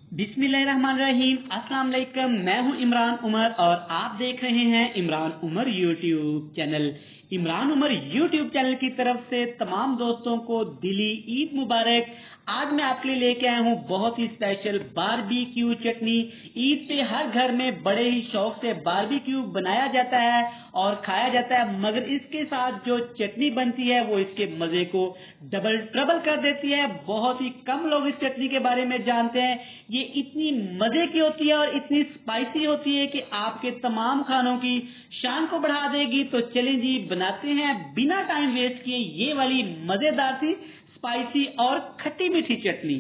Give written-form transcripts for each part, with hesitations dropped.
बिस्मिल्लाहिर्रहमानिर्रहीम। अस्सलाम वालेकुम। मैं हूं इमरान उमर और आप देख रहे हैं Imran Umar YouTube channel. Imran Umar YouTube channel की तरफ से तमाम दोस्तों को दिली ईद मुबारक। आज मैं आपके लिए लेके आया हूं बहुत ही स्पेशल बारबेक्यू चटनी। ईद पे हर घर में बड़े ही शौक से बारबेक्यू बनाया जाता है और खाया जाता है, मगर इसके साथ जो चटनी बनती है वो इसके मजे को डबल ट्रबल कर देती है। बहुत ही कम लोग इस चटनी के बारे में जानते हैं। ये इतनी मजे की होती है और इतनी स्पाइसी होती है कि आपके तमाम खानों की शान को बढ़ा देगी। तो चलिए जी, बनाते हैं बिना टाइम वेस्ट किए ये वाली मजेदार सी स्पाइसी और खट्टी मीठी चटनी।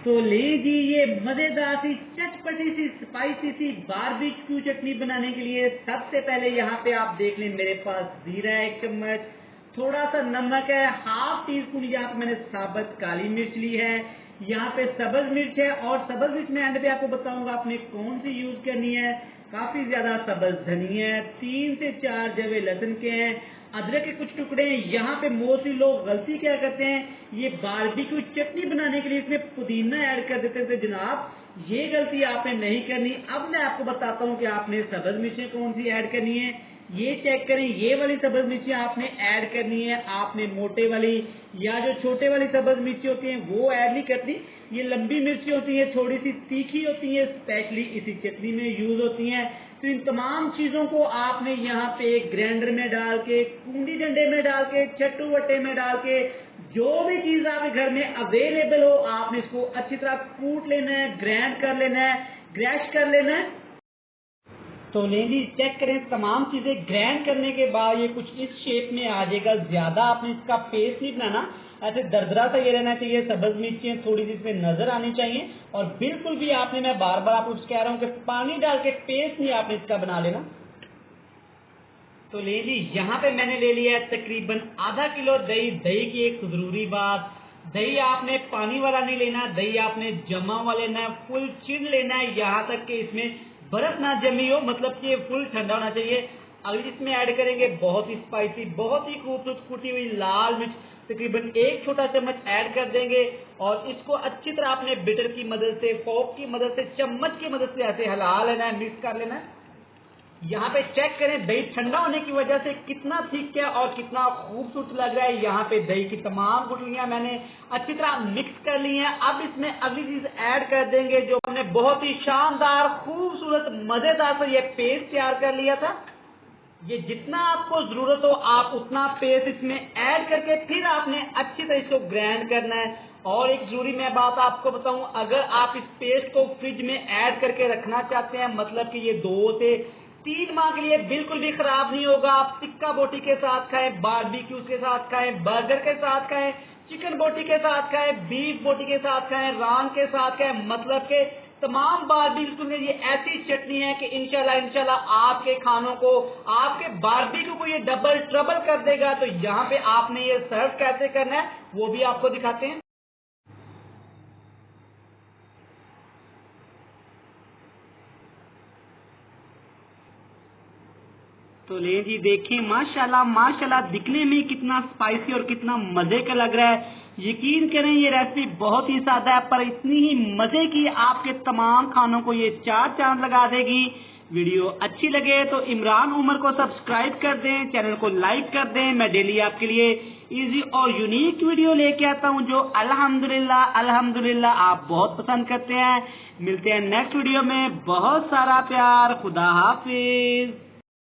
तो ले जी, ये मजेदार सी चटपटी सी स्पाइसी सी बारबेक्यू चटनी बनाने के लिए सबसे पहले यहाँ पे आप देख लें, मेरे पास जीरा है 1 चम्मच, थोड़ा सा नमक है, हाफ टी स्पून यहाँ पे मैंने साबुत काली मिर्च ली है, यहाँ पे सब्ज मिर्च है और सब्ज मिर्च में एंड पे आपको बताऊंगा आपने कौन सी यूज करनी है। काफी ज्यादा सब्ज धनिया है, 3 से 4 जवे लहसुन के हैं, अदरक के कुछ टुकड़े हैं। यहाँ पे मोस्टली लोग गलती क्या करते हैं, ये बारबेक्यू चटनी बनाने के लिए इसमें पुदीना ऐड कर देते थे। जनाब, ये गलती आपने नहीं करनी। अब मैं आपको बताता हूँ कि आपने सब्ज मिर्चें कौन सी ऐड करनी है। ये चेक करें, ये वाली सब्ज मिर्ची आपने ऐड करनी है। आपने मोटे वाली या जो छोटे वाली सब्ज मिर्ची होती हैं वो ऐड नहीं करनी। ये लंबी मिर्ची होती है, थोड़ी सी तीखी होती है, स्पेशली इसी चटनी में यूज होती हैं। तो इन तमाम चीजों को आपने यहाँ पे ग्राइंडर में डाल के, कूंडी डंडे में डाल के, चट्टू वट्टे में डाल के, जो भी चीज आपके घर में अवेलेबल हो, आपने इसको अच्छी तरह कूट लेना है, ग्राइंड कर लेना है, ग्रैश कर लेना है। तो लेंगी चेक करें, तमाम चीजें ग्राइंड करने के बाद ये कुछ इस शेप में आ जाएगा। ज्यादा आपने इसका पेस्ट नहीं बनाना, ऐसे दरदरा सा ये रहना चाहिए। सब्ज मिर्चें थोड़ी सी इसमें नजर आनी चाहिए और बिल्कुल भी आपने, मैं बार बार आपको कह रहा हूँ कि पानी डाल के पेस्ट नहीं आपने इसका बना लेना। तो ले ली, यहाँ पे मैंने ले लिया है तकरीबन आधा किलो दही। दही की एक जरूरी बात, दही आपने पानी वाला नहीं लेना, दही आपने जमा हुआ लेना है, फुल चिल लेना है, यहाँ तक कि इसमें बर्फ ना जमी हो, मतलब कि फुल ठंडा होना चाहिए। अगर इसमें ऐड करेंगे बहुत ही स्पाइसी, बहुत ही खूबसूरत कुटी हुई लाल मिर्च, तकरीबन 1 छोटा चम्मच ऐड कर देंगे और इसको अच्छी तरह आपने बिटर की मदद से, फोक की मदद से, चम्मच की मदद से ऐसे हिला लेना है, मिक्स कर लेना है। यहाँ पे चेक करें दही ठंडा होने की वजह से कितना थिक है और कितना खूबसूरत लग रहा है। यहाँ पे दही की तमाम गुठलियां मैंने अच्छी तरह मिक्स कर ली हैं। अब इसमें अगली चीज ऐड कर देंगे जो हमने बहुत ही शानदार, खूबसूरत, मजेदार सा ये पेस्ट तैयार कर लिया था। ये जितना आपको जरूरत हो आप उतना पेस्ट इसमें ऐड करके फिर आपने अच्छी तरह इसको ग्राइंड करना है। और एक जरूरी मैं बात आपको बताऊं, अगर आप इस पेस्ट को फ्रिज में ऐड करके रखना चाहते हैं, मतलब कि ये 2 से 3 माह के लिए बिल्कुल भी खराब नहीं होगा। आप टिक्का बोटी के साथ खाएं, बारबेक्यू के साथ खाएं, बर्गर के साथ खाएं, चिकन बोटी के साथ खाएं, बीफ बोटी के साथ खाएं, रान के साथ खाएं, मतलब के तमाम बारबेक्यू में ये ऐसी चटनी है कि इंशाल्लाह आपके खानों को, आपके बारबेक्यू को ये डबल ट्रबल कर देगा। तो यहाँ पे आपने ये सर्व कैसे करना है वो भी आपको दिखाते हैं। तो ले जी, देखिए माशाल्लाह माशाल्लाह, दिखने में कितना स्पाइसी और कितना मजे का लग रहा है। यकीन करें ये रेसिपी बहुत ही सादा है पर इतनी ही मजे की, आपके तमाम खानों को ये 4 चांद लगा देगी। वीडियो अच्छी लगे तो इमरान उमर को सब्सक्राइब कर दें, चैनल को लाइक कर दें। मैं डेली आपके लिए इजी और यूनिक वीडियो लेके आता हूं जो अल्हम्दुलिल्लाह आप बहुत पसंद करते हैं। मिलते हैं नेक्स्ट वीडियो में। बहुत सारा प्यार, खुदा हाफिज।